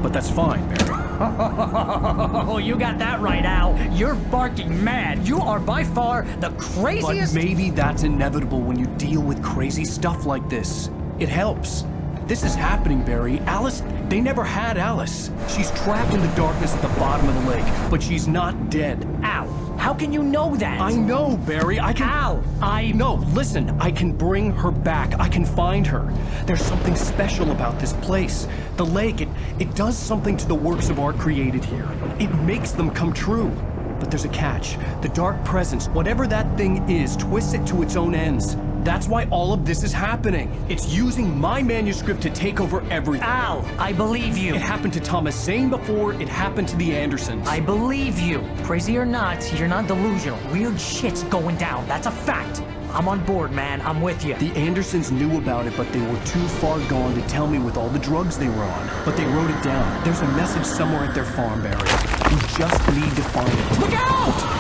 but that's fine, Barry. Oh, you got that right, Al. You're barking mad. You are by far the craziest... But maybe that's inevitable when you deal with crazy stuff like this. It helps. This is happening, Barry. Alice, they never had Alice. She's trapped in the darkness at the bottom of the lake, but she's not dead. Al, how can you know that? I know, Barry. I can... Al, No, listen. I can bring her back. I can find her. There's something special about this place. The lake, it does something to the works of art created here. It makes them come true. But there's a catch. The dark presence, whatever that thing is, twists it to its own ends. That's why all of this is happening. It's using my manuscript to take over everything. Al, I believe you. It happened to Thomas Zane before, it happened to the Andersons. I believe you. Crazy or not, you're not delusional. Weird shit's going down. That's a fact. I'm on board, man. I'm with you. The Andersons knew about it, but they were too far gone to tell me with all the drugs they were on. But they wrote it down. There's a message somewhere at their farm, Barry. We just need to find it. Look out!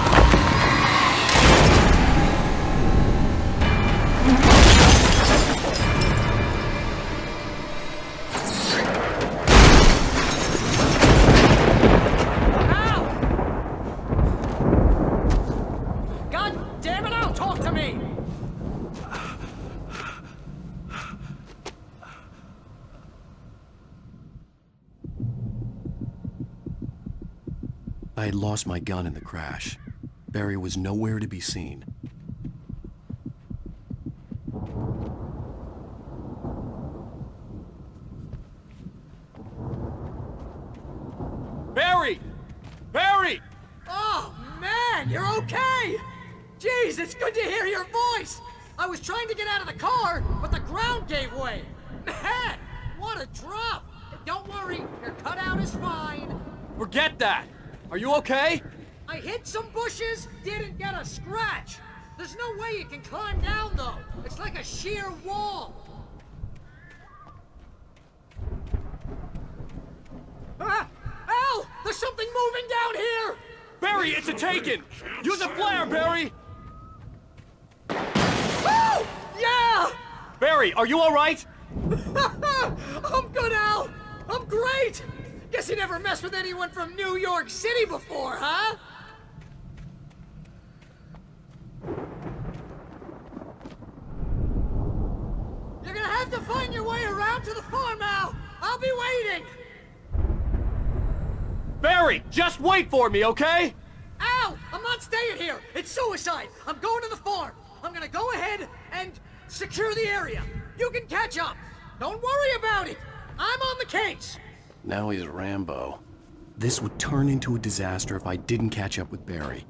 I had lost my gun in the crash. Barry was nowhere to be seen. Barry! Barry! Oh, man, you're okay! Jeez, it's good to hear your voice! I was trying to get out of the car, but the ground gave way! Man, what a drop! Don't worry, your cutout is fine. Forget that! Are you okay? I hit some bushes, didn't get a scratch. There's no way you can climb down, though. It's like a sheer wall. Al! There's something moving down here! Barry, it's a Taken! Use a flare, Barry! Oh! Yeah! Barry, are you alright? I'm good, Al! I'm great! Guess you never messed with anyone from New York City before, huh? You're gonna have to find your way around to the farm, Al! I'll be waiting! Barry, just wait for me, okay? Al! I'm not staying here! It's suicide! I'm going to the farm! I'm gonna go ahead and secure the area! You can catch up! Don't worry about it! I'm on the case! Now he's Rambo. This would turn into a disaster if I didn't catch up with Barry.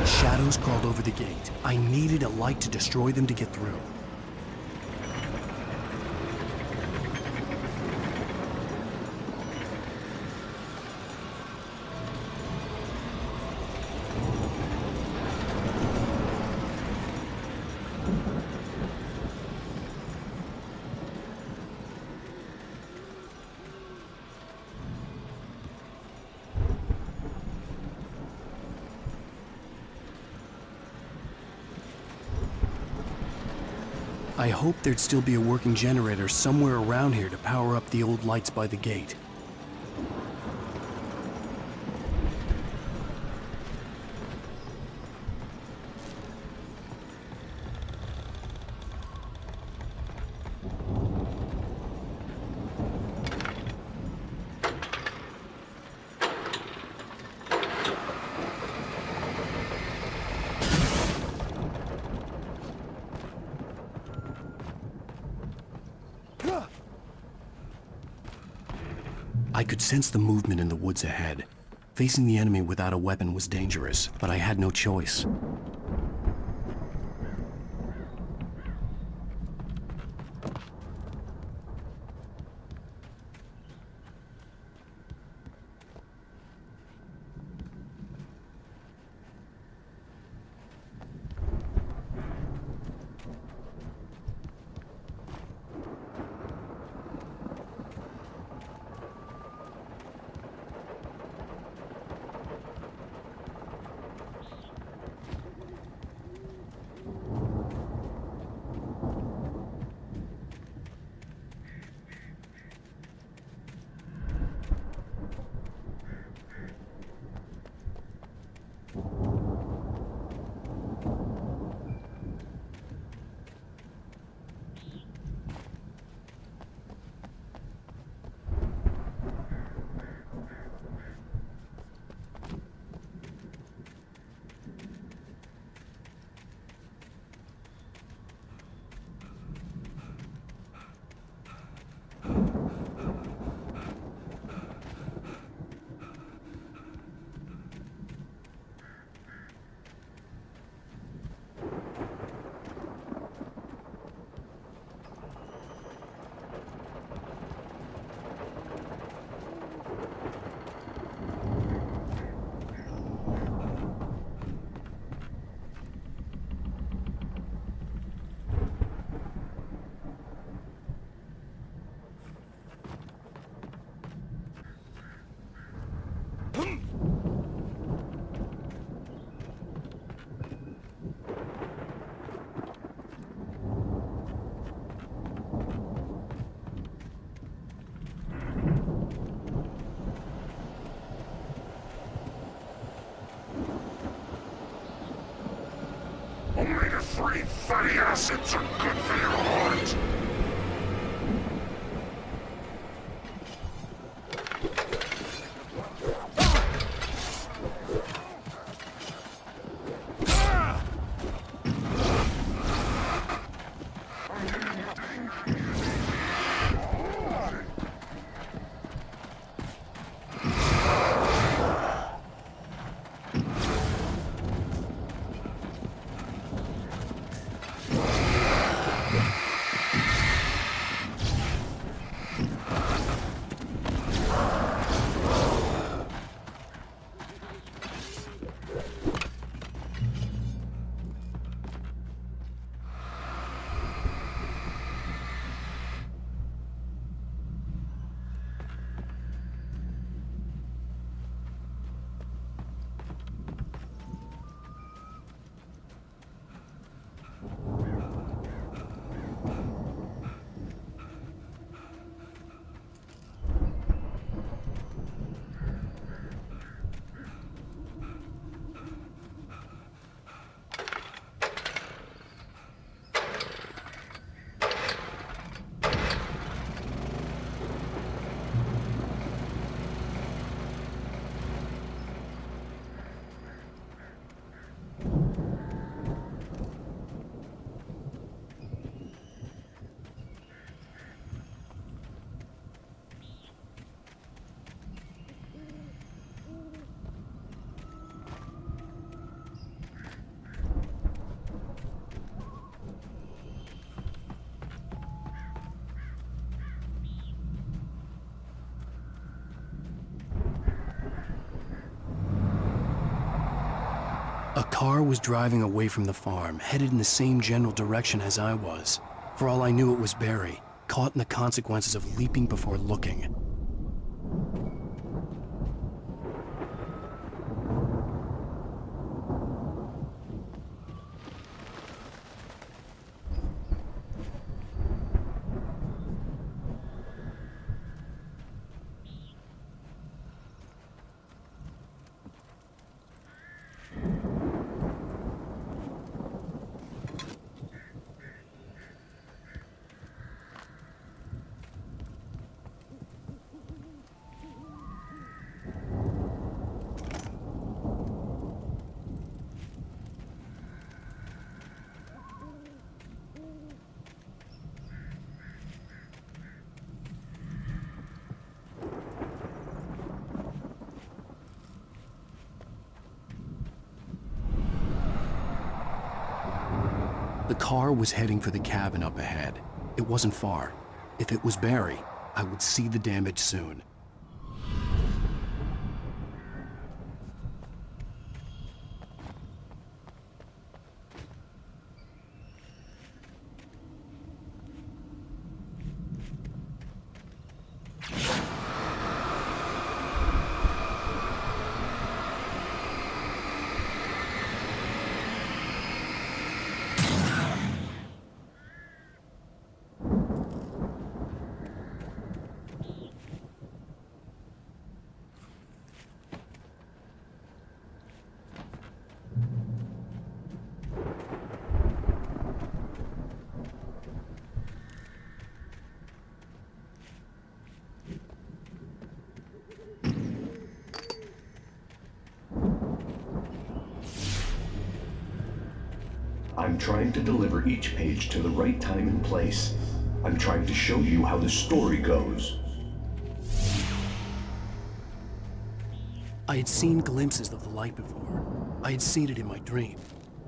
Shadows crawled over the gate. I needed a light to destroy them to get through. I hoped there'd still be a working generator somewhere around here to power up the old lights by the gate. I could sense the movement in the woods ahead. Facing the enemy without a weapon was dangerous, but I had no choice. Omega-3 fatty acids are good for your heart. A car was driving away from the farm, headed in the same general direction as I was. For all I knew, it was Barry, caught in the consequences of leaping before looking. The car was heading for the cabin up ahead. It wasn't far. If it was Barry, I would see the damage soon. I'm trying to deliver each page to the right time and place. I'm trying to show you how the story goes. I had seen glimpses of the light before. I had seen it in my dream.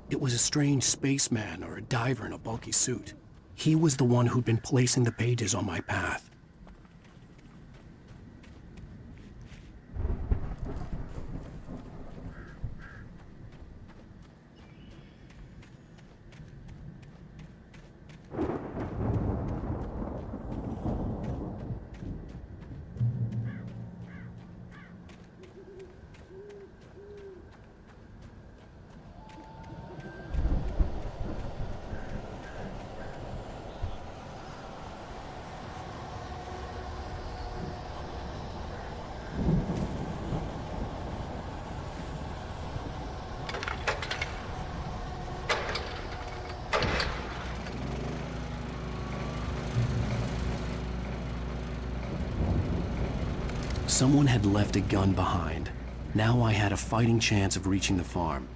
It was a strange spaceman or a diver in a bulky suit. He was the one who'd been placing the pages on my path. Someone had left a gun behind. Now I had a fighting chance of reaching the farm.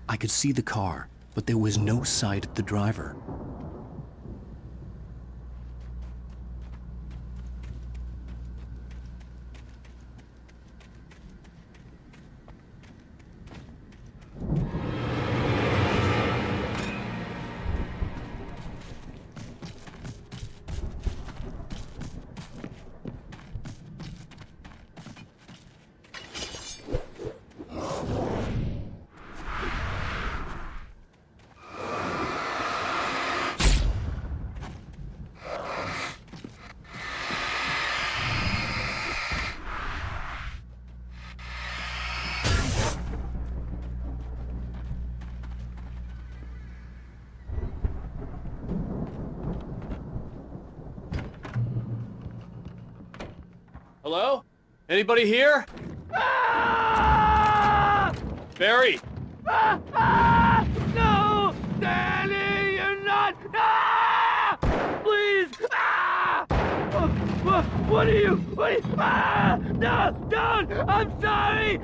I could see the car, but there was no sight of the driver. Hello? Anybody here? Barry! No! Danny, you're not! Please! What are you? No! Don't! I'm sorry!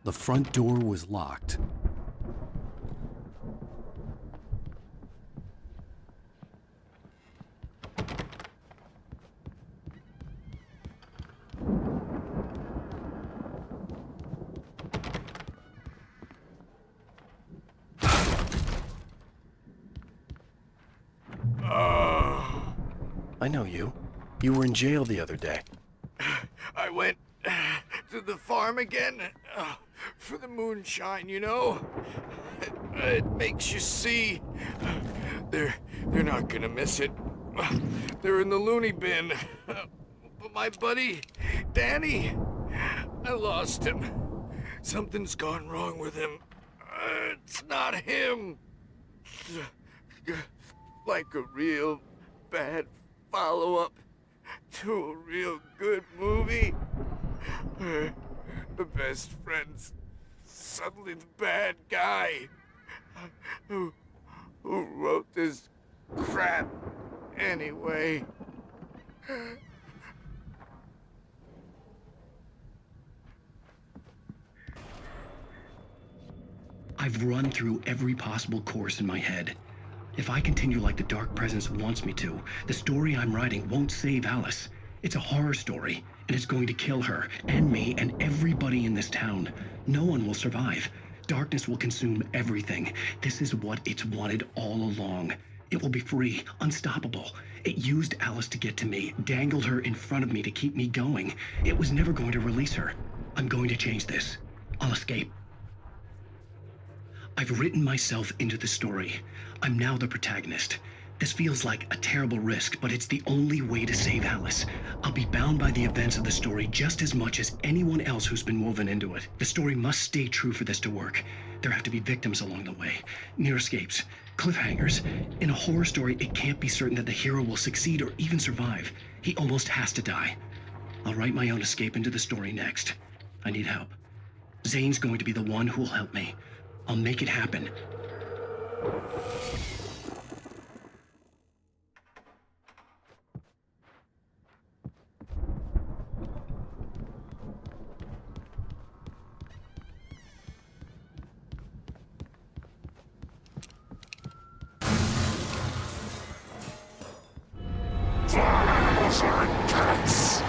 The front door was locked. I know you. You were in jail the other day. I went to the farm again for the moonshine, you know? It makes you see. They're not gonna miss it. They're in the loony bin. But my buddy, Danny, I lost him. Something's gone wrong with him. It's not him. Like a real bad follow-up to a real good movie. The best friend's suddenly the bad guy. Who wrote this crap anyway? I've run through every possible course in my head. If I continue like the Dark Presence wants me to, the story I'm writing won't save Alice. It's a horror story, and it's going to kill her, and me, and everybody in this town. No one will survive. Darkness will consume everything. This is what it's wanted all along. It will be free, unstoppable. It used Alice to get to me, dangled her in front of me to keep me going. It was never going to release her. I'm going to change this. I'll escape. I've written myself into the story. I'm now the protagonist. This feels like a terrible risk, but it's the only way to save Alice. I'll be bound by the events of the story just as much as anyone else who's been woven into it. The story must stay true for this to work. There have to be victims along the way, near escapes, cliffhangers. In a horror story, it can't be certain that the hero will succeed or even survive. He almost has to die. I'll write my own escape into the story next. I need help. Zane's going to be the one who'll help me. I'll make it happen. Farm animals aren't pets.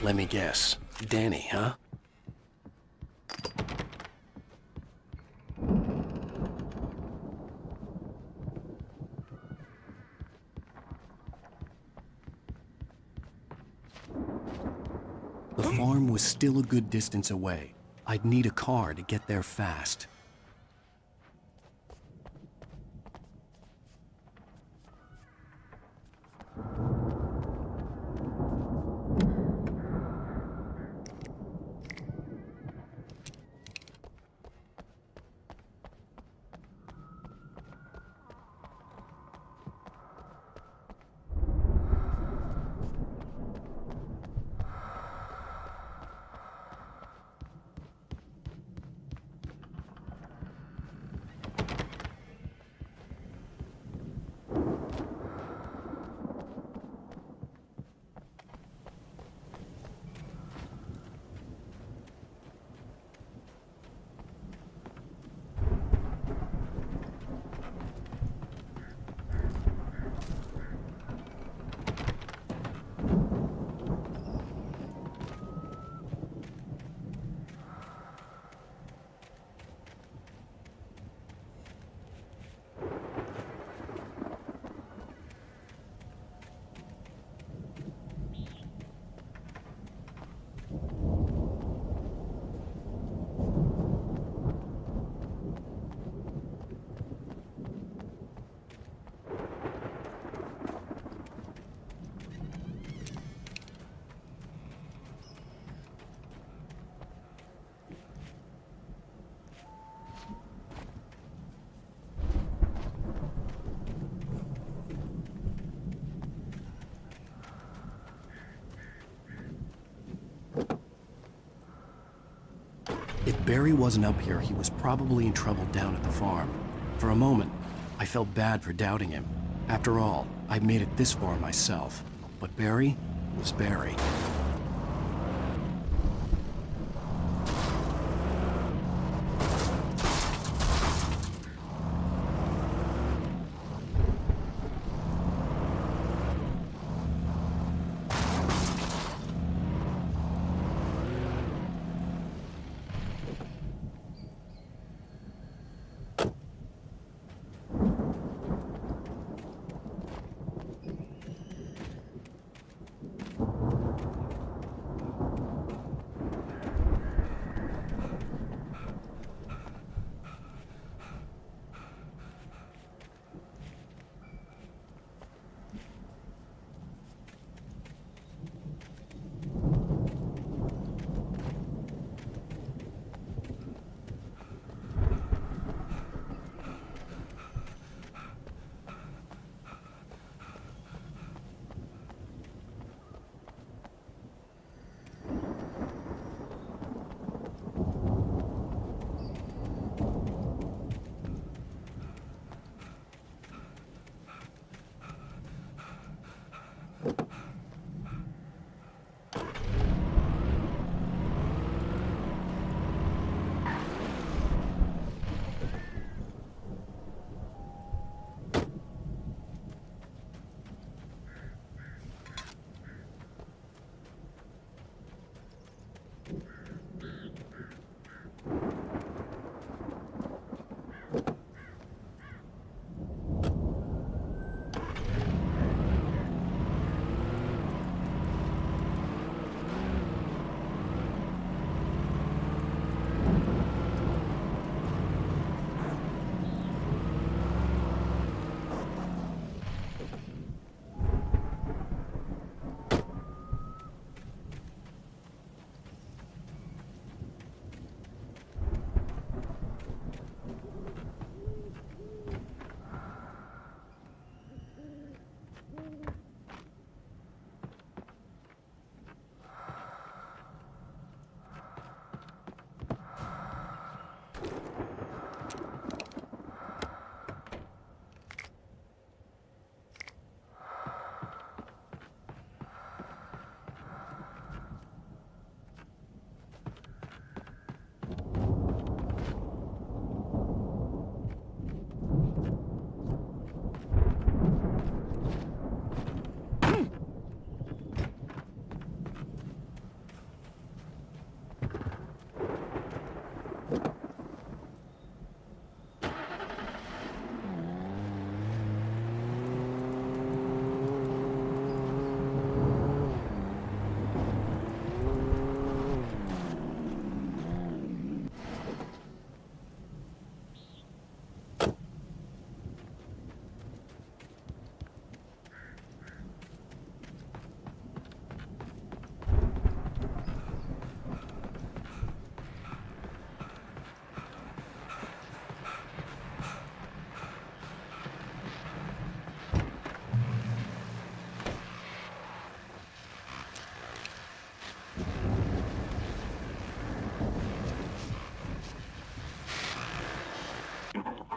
Let me guess. Danny, huh? The farm was still a good distance away. I'd need a car to get there fast. Barry wasn't up here, he was probably in trouble down at the farm. For a moment, I felt bad for doubting him. After all, I'd made it this far myself. But Barry was Barry.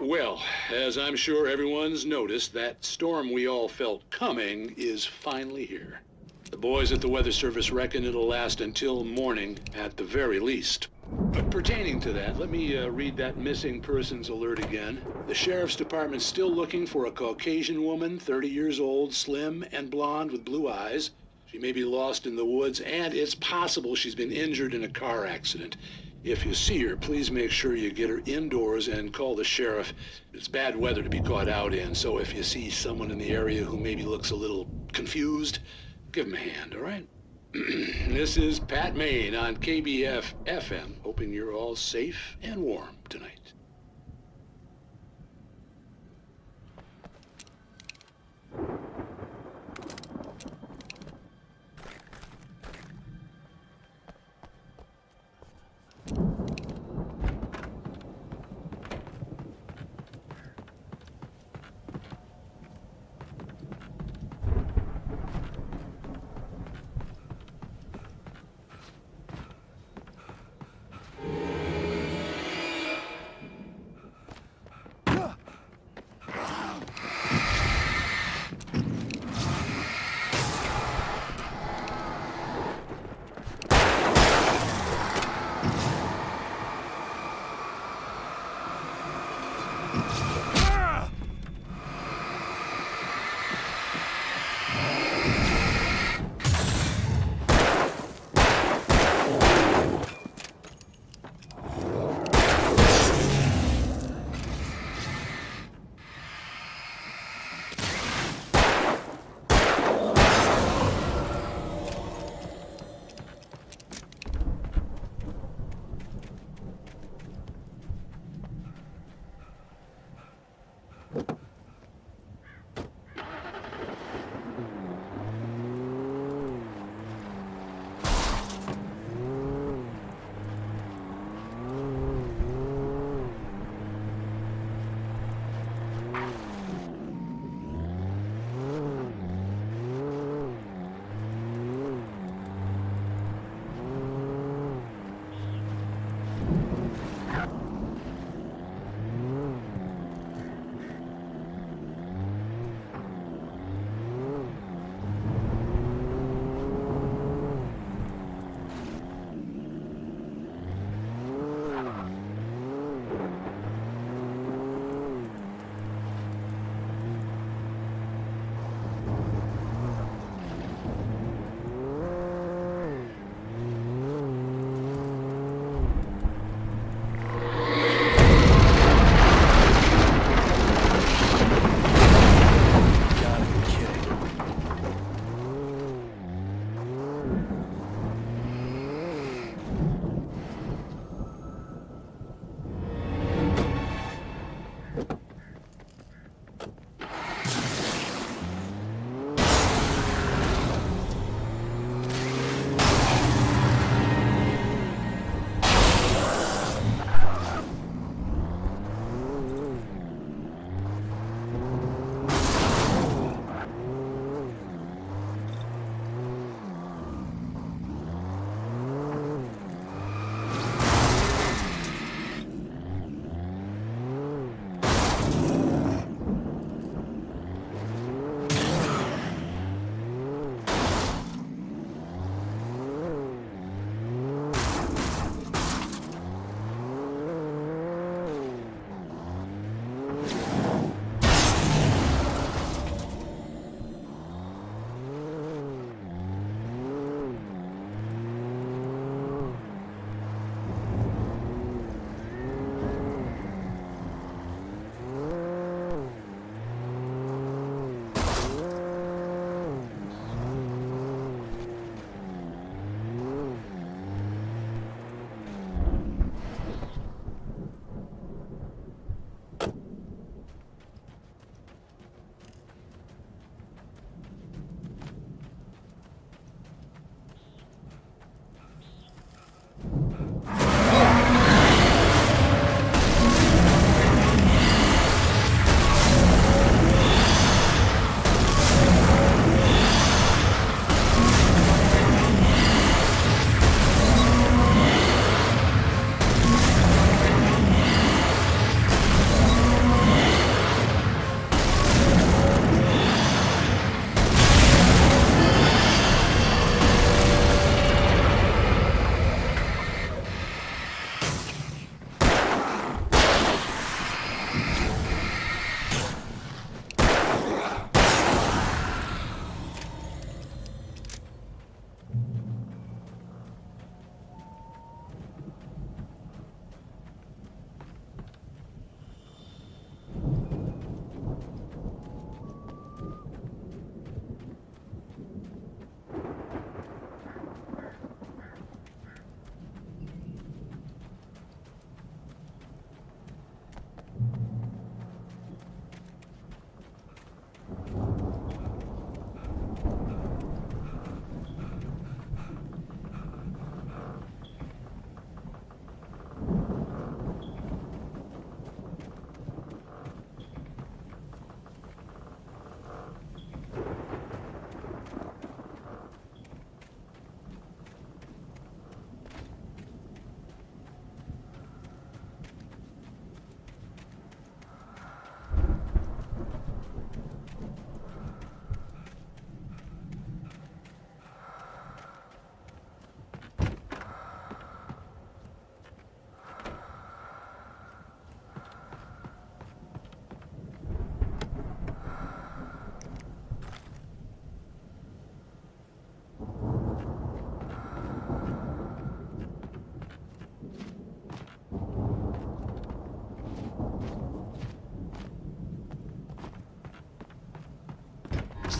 Well, as I'm sure everyone's noticed, that storm we all felt coming is finally here. The boys at the Weather Service reckon it'll last until morning at the very least. But pertaining to that, let me read that missing persons alert again. The Sheriff's Department's still looking for a Caucasian woman, 30 years old, slim and blonde with blue eyes. She may be lost in the woods, and it's possible she's been injured in a car accident. If you see her, please make sure you get her indoors and call the sheriff. It's bad weather to be caught out in, so if you see someone in the area who maybe looks a little confused, give him a hand, all right? This is Pat Main on KBF FM, hoping you're all safe and warm tonight.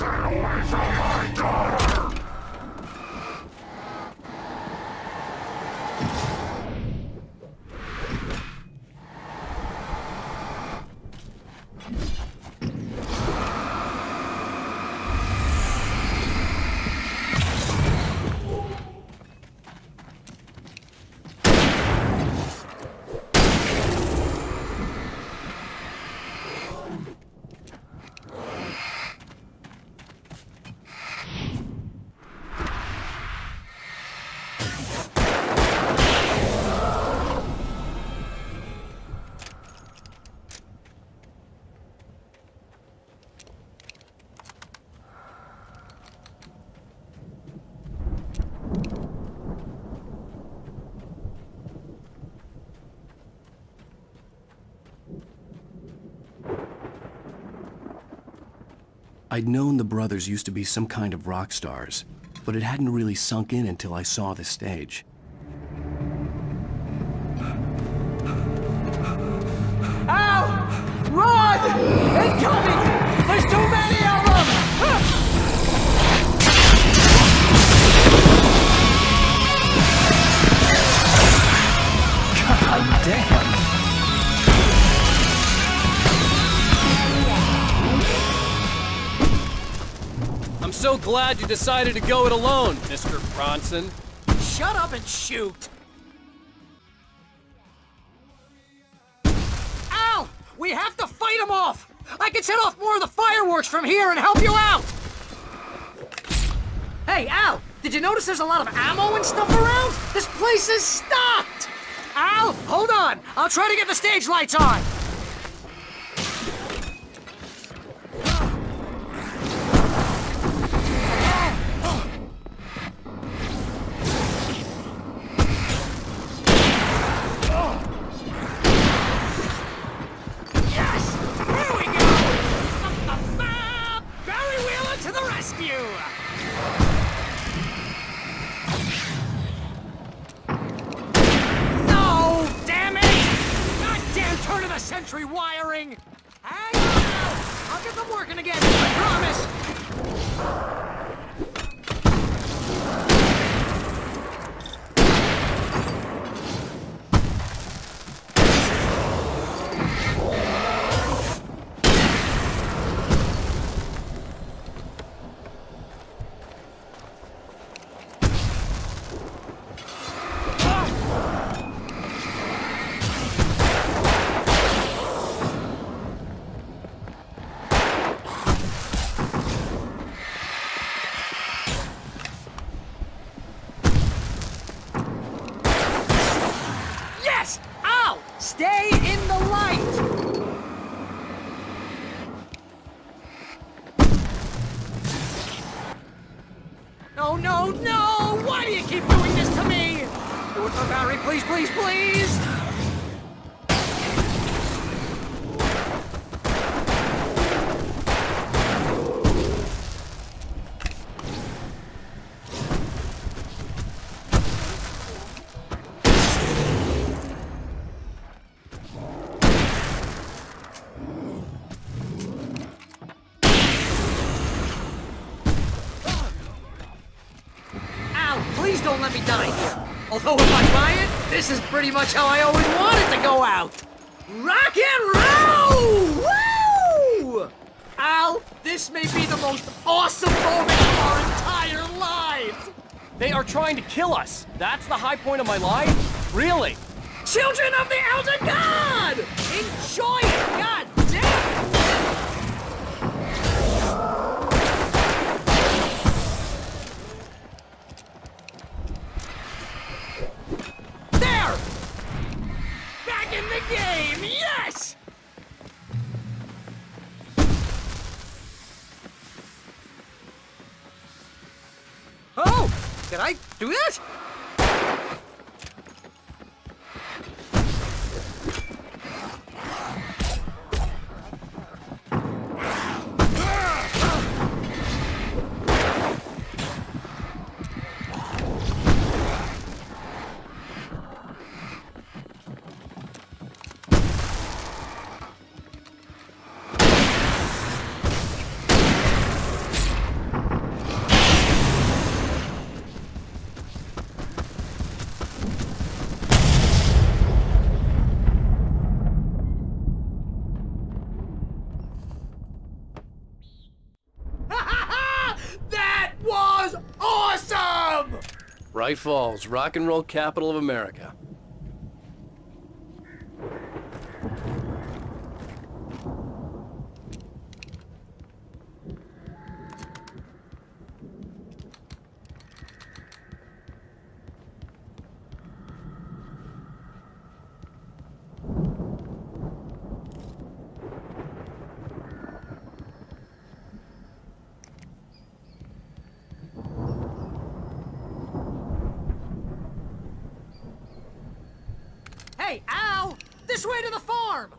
Stay away from my daughter! I'd known the brothers used to be some kind of rock stars, but it hadn't really sunk in until I saw the stage. Ow! Run! Incoming! There's too many of them! God damn! I'm so glad you decided to go it alone, Mr. Bronson. Shut up and shoot! Al! We have to fight them off! I can set off more of the fireworks from here and help you out! Hey, Al! Did you notice there's a lot of ammo and stuff around? This place is stocked! Al, hold on! I'll try to get the stage lights on! Yes! Here we go! Barry Wheeler to the rescue! No! Damn it! Goddamn turn of the century wiring! Hang on now! I'll get them working again, I promise! Yes! Ow! Stay in the light! No, no, no! Why do you keep doing this to me? Do it for Barry, please, please, please! Ow, please don't let me die here. Although if I buy it, this is pretty much how I always wanted to go out. Rock and roll! Woo! Al, this may be the most awesome moment of our entire lives. They are trying to kill us. That's the high point of my life? Really? Children of the Elder God! Enjoy it, god damn! There! Back in the game, yes! Oh, did I do that? Bright Falls, rock and roll capital of America. Hey, Al! This way to the farm!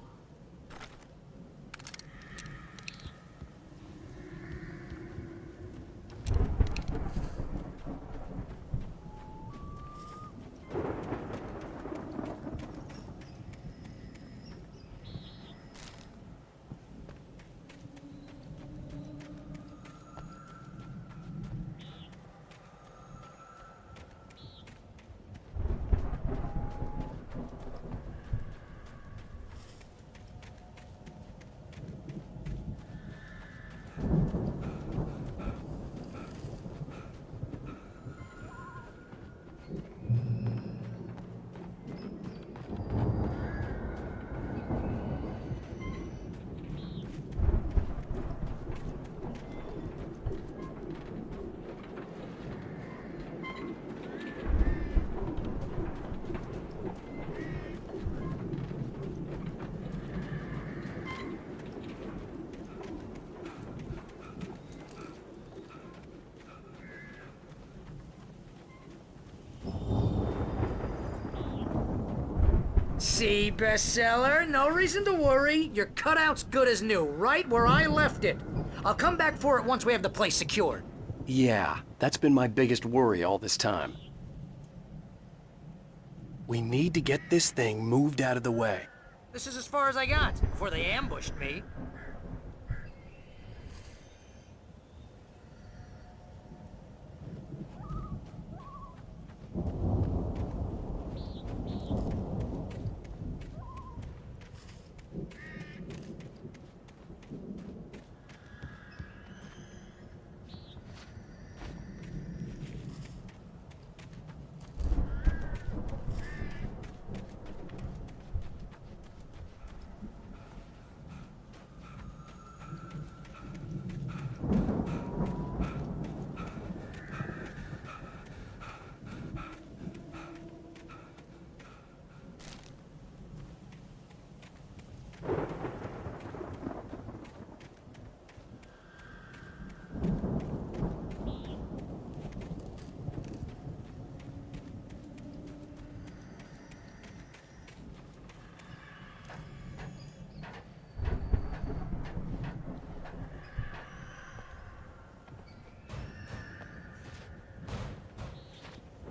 See, bestseller? No reason to worry. Your cutout's good as new, right where I left it. I'll come back for it once we have the place secured. Yeah, that's been my biggest worry all this time. We need to get this thing moved out of the way. This is as far as I got before they ambushed me.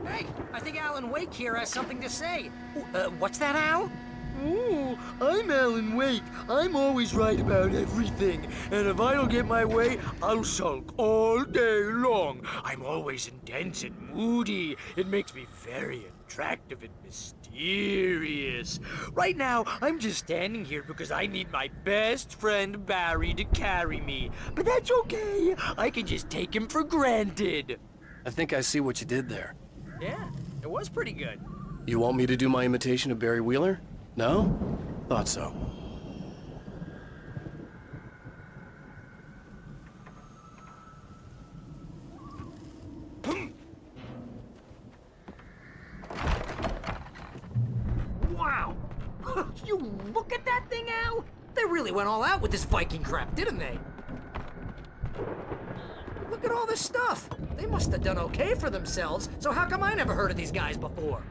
Hey, I think Alan Wake here has something to say. What's that, Al? Ooh, I'm Alan Wake. I'm always right about everything. And if I don't get my way, I'll sulk all day long. I'm always intense and moody. It makes me very attractive and mysterious. Right now, I'm just standing here because I need my best friend Barry to carry me. But that's okay. I can just take him for granted. I think I see what you did there. Yeah, it was pretty good. You want me to do my imitation of Barry Wheeler? No? Thought so. Wow! You look at that thing, Al! They really went all out with this Viking crap, didn't they? Look at all this stuff. They must have done okay for themselves, so how come I never heard of these guys before?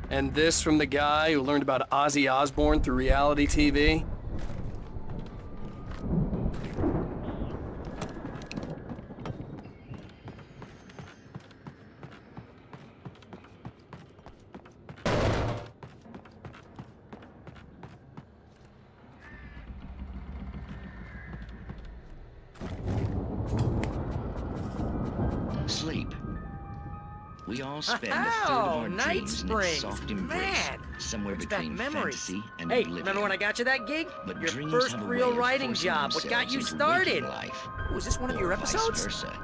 And this from the guy who learned about Ozzy Osbourne through reality TV? Sleep. We all spend a third of our Night dreams in Springs. its soft embrace, Man, somewhere brings back between memories. fantasy and Hey, oblivion. remember when I got you that gig? But Your dreams first have a real way of writing forcing job. What got you themselves into started? waking life, Was this one of or your vice episodes? versa.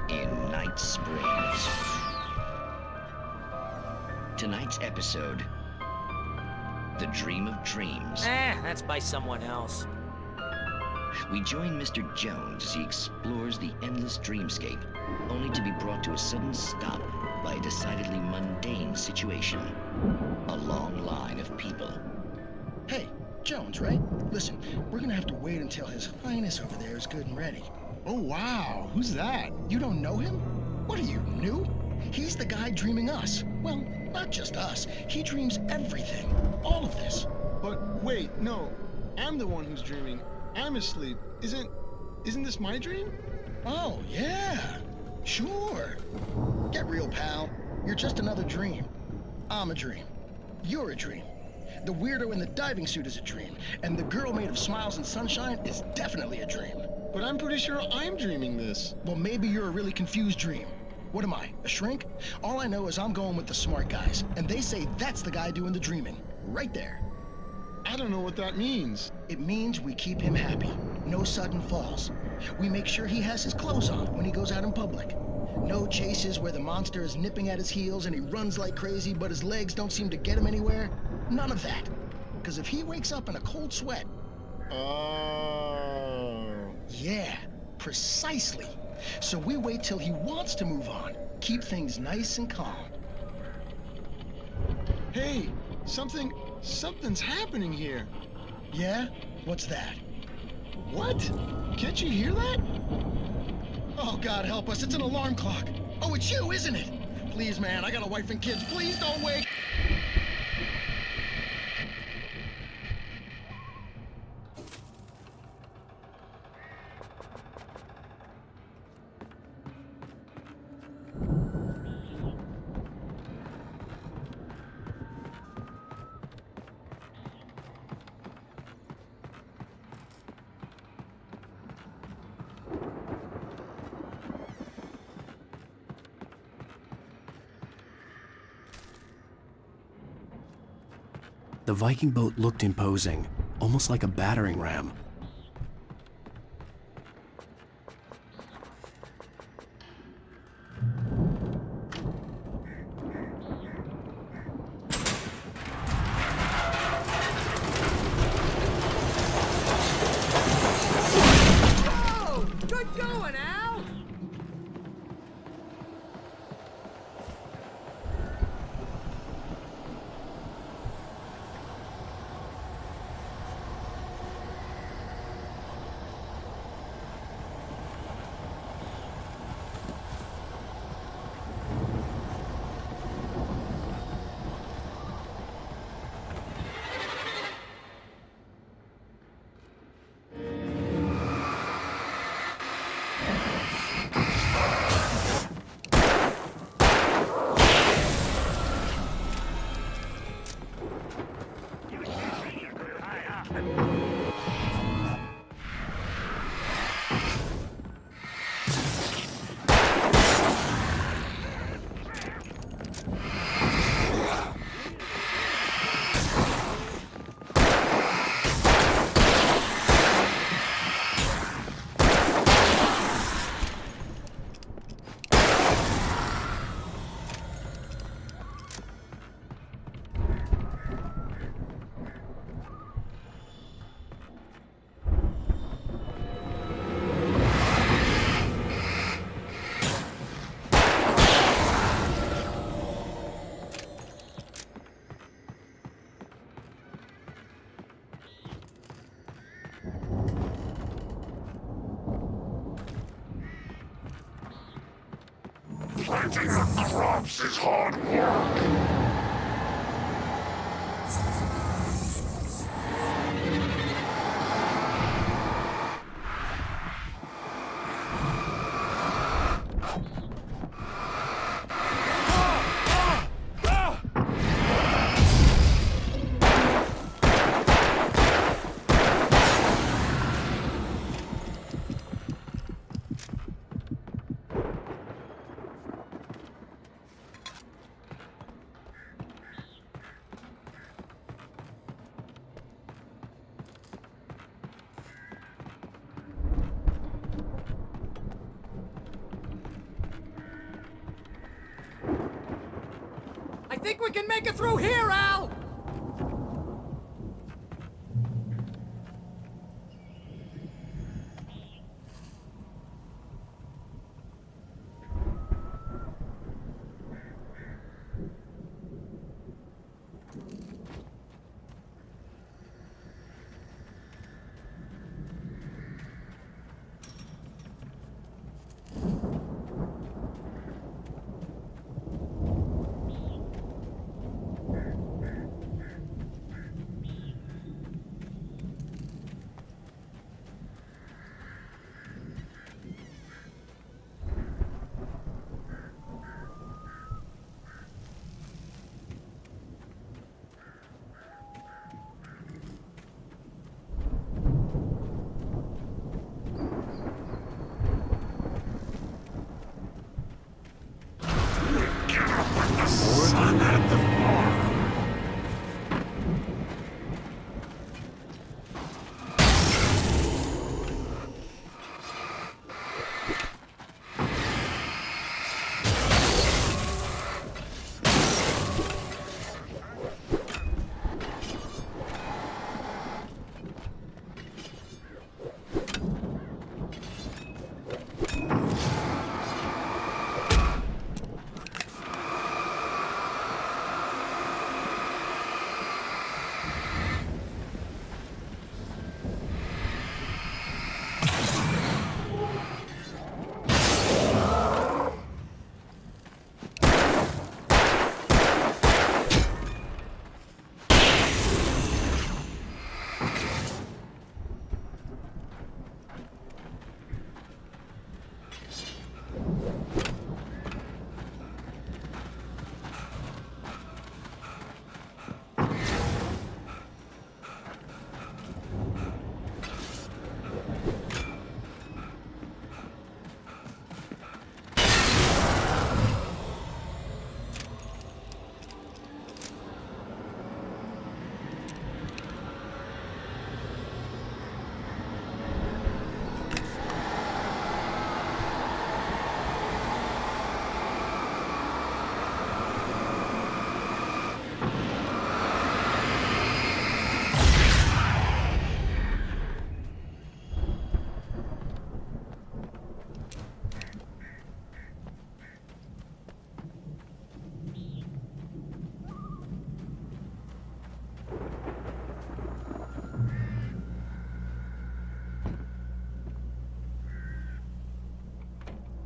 In Night Springs. Tonight's episode, The Dream of Dreams. That's by someone else. We join Mr. Jones as he explores the endless dreamscape, only to be brought to a sudden stop by a decidedly mundane situation. A long line of people. Hey, Jones, right? Listen, we're gonna have to wait until His Highness over there is good and ready. Oh, wow. Who's that? You don't know him? What are you, new? He's the guy dreaming us. Well, not just us. He dreams everything. All of this. But wait, no. I'm the one who's dreaming. I'm asleep. Isn't this my dream? Oh, yeah. Sure. Get real, pal. You're just another dream. I'm a dream. You're a dream. The weirdo in the diving suit is a dream. And the girl made of smiles and sunshine is definitely a dream. But I'm pretty sure I'm dreaming this. Well, maybe you're a really confused dream. What am I, a shrink? All I know is I'm going with the smart guys, and they say that's the guy doing the dreaming. Right there. I don't know what that means. It means we keep him happy. No sudden falls. We make sure he has his clothes on when he goes out in public. No chases where the monster is nipping at his heels and he runs like crazy, but his legs don't seem to get him anywhere. None of that. Because if he wakes up in a cold sweat... Oh... Yeah, precisely. So we wait till he wants to move on. Keep things nice and calm. Hey, something's happening here. Yeah? What's that? What? Can't you hear that? Oh, God help us, it's an alarm clock. Oh, it's you, isn't it? Please, man, I got a wife and kids. Please don't wake... The Viking boat looked imposing, almost like a battering ram. Oh, good going, Al! Planting the crops is hard work. Think we can make it through here, Al?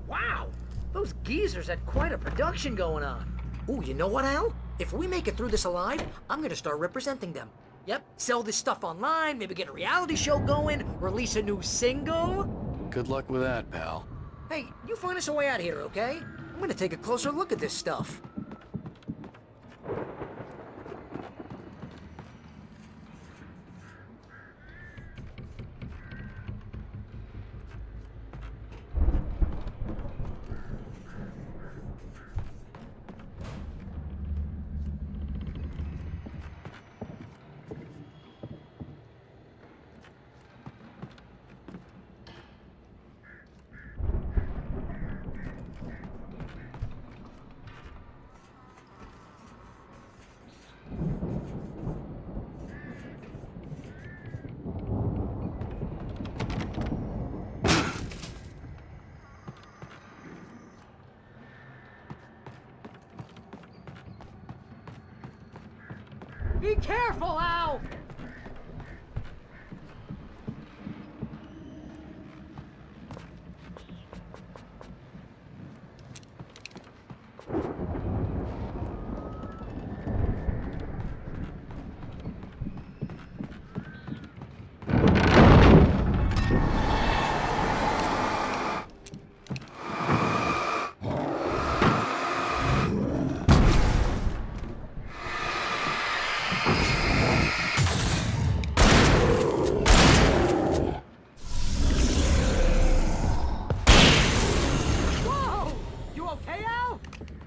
Wow, those geezers had quite a production going on. Ooh, you know what, Al? If we make it through this alive, I'm gonna start representing them. Yep, sell this stuff online, maybe get a reality show going, release a new single. Good luck with that, pal. Hey, you find us a way out of here, okay? I'm gonna take a closer look at this stuff. Be careful, Al!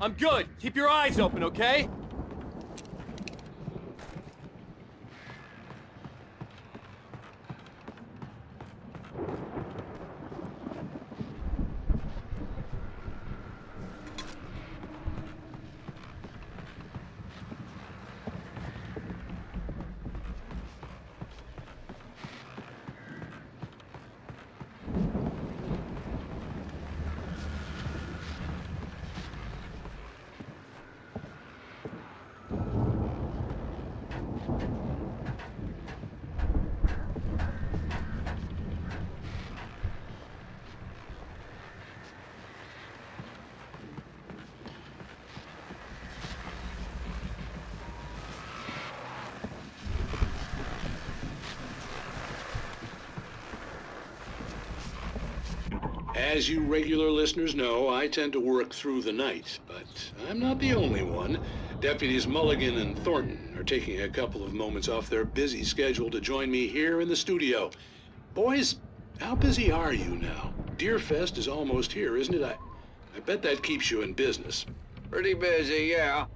I'm good. Keep your eyes open, okay? As you regular listeners know, I tend to work through the night, but I'm not the only one. Deputies Mulligan and Thornton are taking a couple of moments off their busy schedule to join me here in the studio. Boys, how busy are you now? Deerfest is almost here, isn't it? I bet that keeps you in business. Pretty busy, yeah.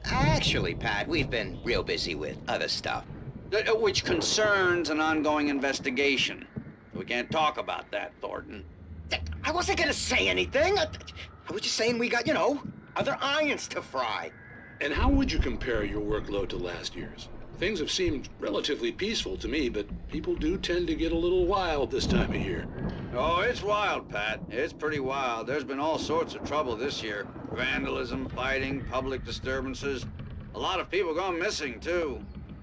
Actually, Pat, we've been real busy with other stuff. Which concerns an ongoing investigation. We can't talk about that, Thornton. I wasn't gonna say anything. I was just saying we got, you know, other irons to fry. And how would you compare your workload to last year's? Things have seemed relatively peaceful to me, but people do tend to get a little wild this time of year. Oh, it's wild, Pat. It's pretty wild. There's been all sorts of trouble this year. Vandalism, fighting, public disturbances. A lot of people gone missing, too.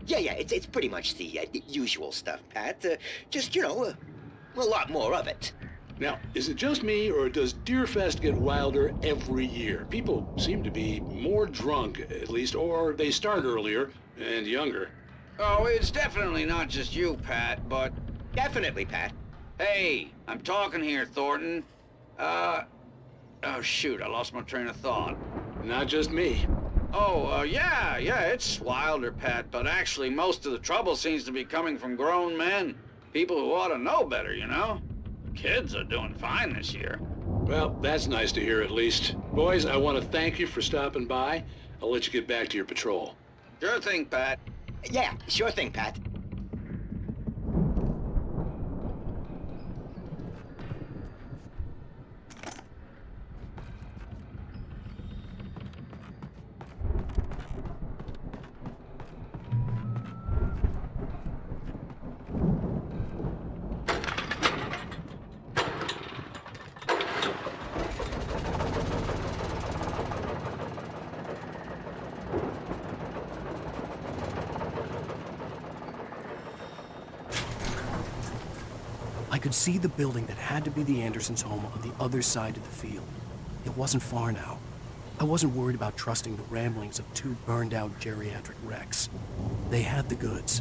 Yeah, it's pretty much the usual stuff, Pat. Just, you know, a lot more of it. Now, is it just me, or does Deerfest get wilder every year? People seem to be more drunk, at least, or they start earlier and younger. Oh, it's definitely not just you, Pat, but... Definitely, Pat. Hey, I'm talking here, Thornton. Oh, shoot, I lost my train of thought. Not just me. Oh, yeah, it's wilder, Pat, but actually most of the trouble seems to be coming from grown men. People who ought to know better, you know? Kids are doing fine this year. Well, that's nice to hear at least. Boys, I want to thank you for stopping by. I'll let you get back to your patrol. Sure thing, Pat. Yeah, sure thing, Pat. I could see the building that had to be the Andersons' home on the other side of the field. It wasn't far now. I wasn't worried about trusting the ramblings of two burned-out geriatric wrecks. They had the goods.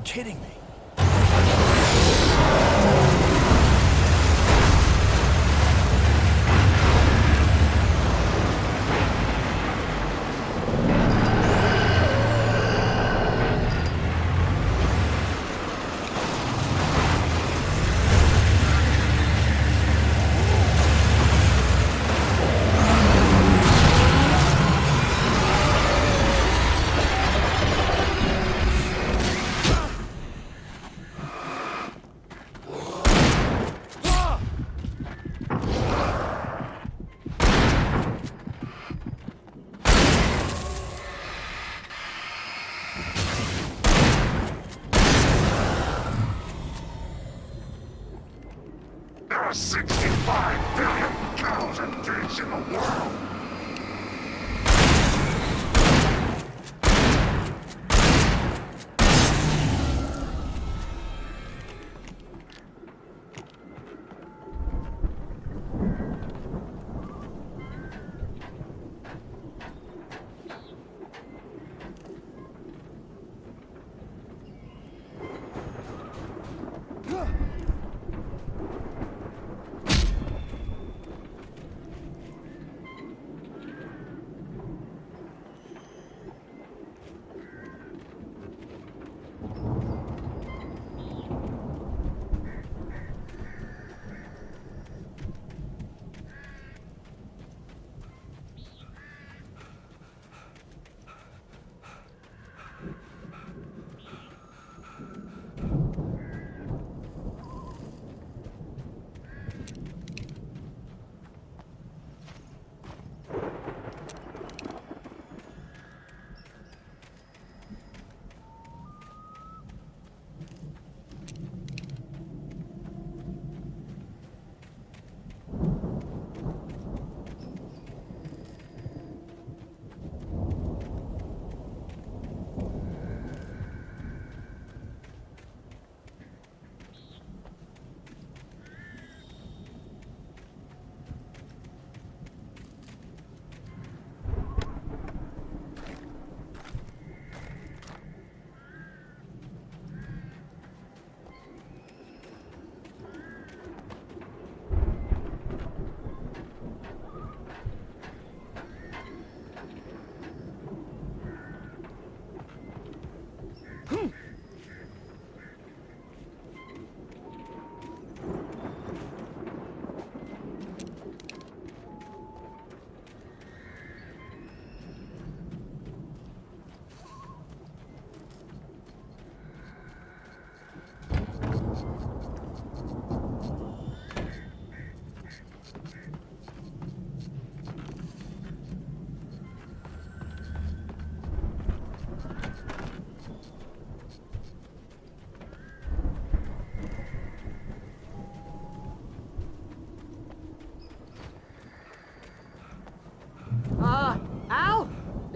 Kidding me. There are 65 billion cows and pigs in the world.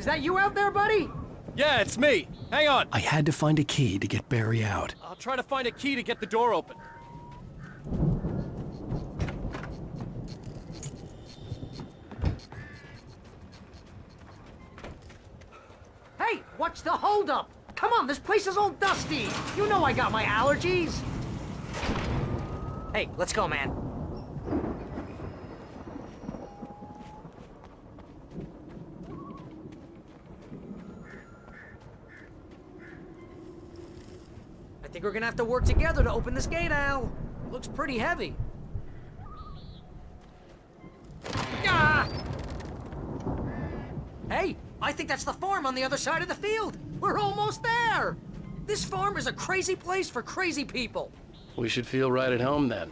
that you out there, buddy? Yeah, it's me. Hang on. I had to find a key to get Barry out. I'll try to find a key to get the door open. Hey, what's the holdup? Come on, this place is all dusty. You know I got my allergies. Hey, let's go, man. I think we're gonna have to work together to open this gate, Al. Looks pretty heavy. Ah! Hey, I think that's the farm on the other side of the field. We're almost there. This farm is a crazy place for crazy people. We should feel right at home then.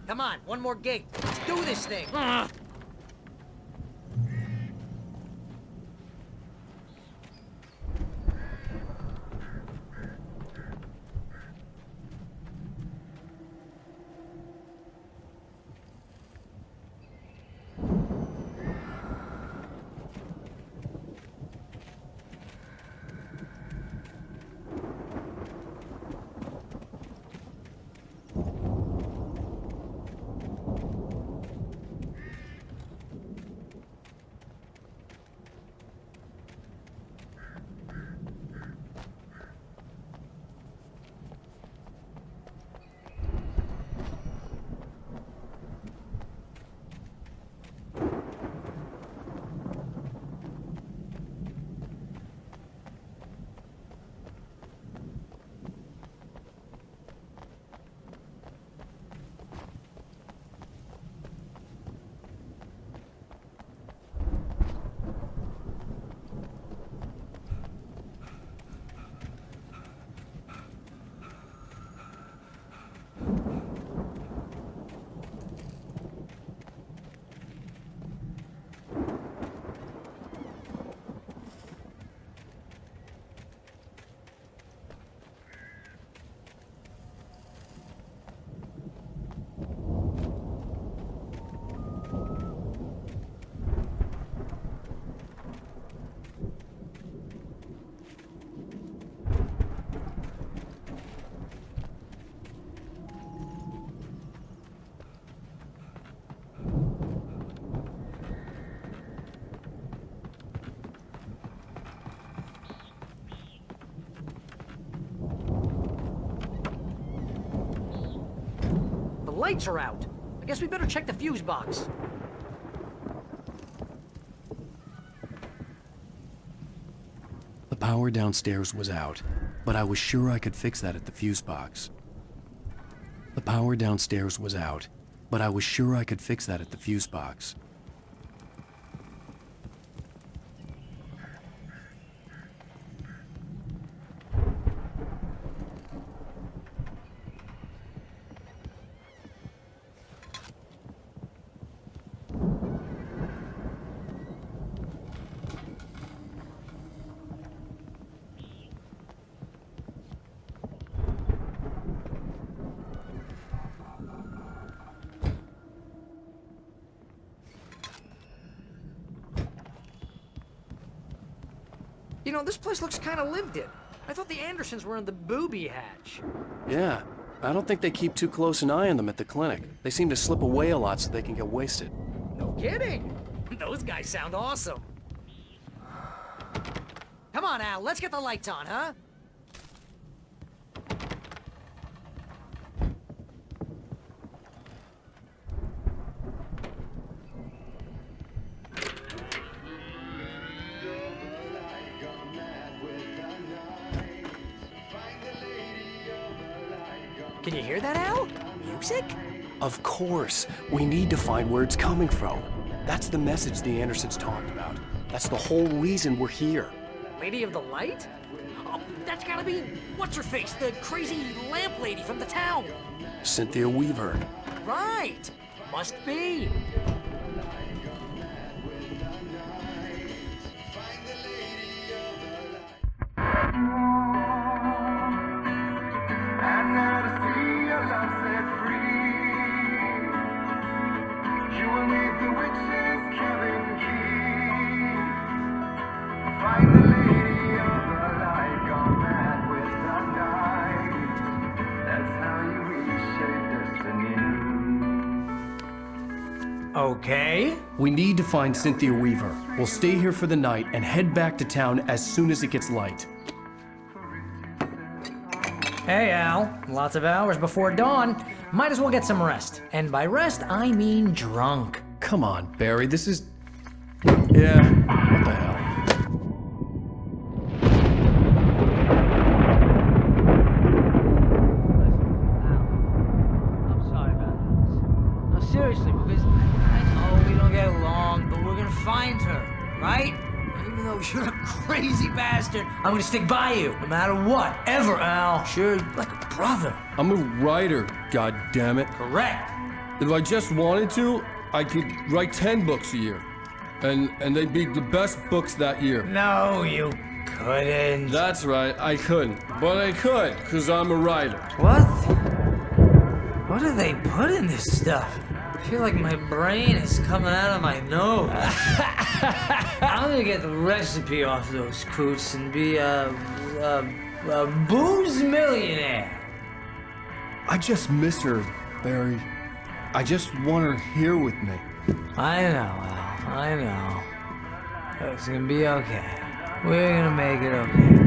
Come on, one more gate. Let's do this thing. The lights are out. I guess we better check the fuse box. The power downstairs was out, but I was sure I could fix that at the fuse box. The power downstairs was out, but I was sure I could fix that at the fuse box. You know, this place looks kind of lived in. I thought the Andersons were in the booby hatch. Yeah, I don't think they keep too close an eye on them at the clinic. They seem to slip away a lot so they can get wasted. No kidding. Those guys sound awesome. Come on, Al, let's get the lights on, huh? Can you hear that, Al? Music? Of course. We need to find where it's coming from. That's the message the Andersons talked about. That's the whole reason we're here. Lady of the Light? Oh, that's gotta be what's-her-face, the crazy lamp lady from the town. Cynthia Weaver. Right. Must be. I never Okay. We need to find Cynthia Weaver. We'll stay here for the night and head back to town as soon as it gets light. Hey, Al. Lots of hours before dawn. Might as well get some rest. And by rest, I mean drunk. Come on, Barry, this is... Yeah, what the hell? I'm sorry about this. No, seriously, because I know we don't get along, but we're gonna find her, right? Even though you're a crazy bastard, I'm gonna stick by you, no matter what, ever, Al. Sure, like a brother. I'm a writer, goddammit. Correct. If I just wanted to, I could write 10 books a year. And they'd be the best books that year. No, you couldn't. That's right, I couldn't. But I could, because I'm a writer. What? What do they put in this stuff? I feel like my brain is coming out of my nose. I'm gonna get the recipe off those coots and be a booze millionaire. I just miss her, Barry. I just want her here with me. I know, Al. I know. It's gonna be okay. We're gonna make it okay.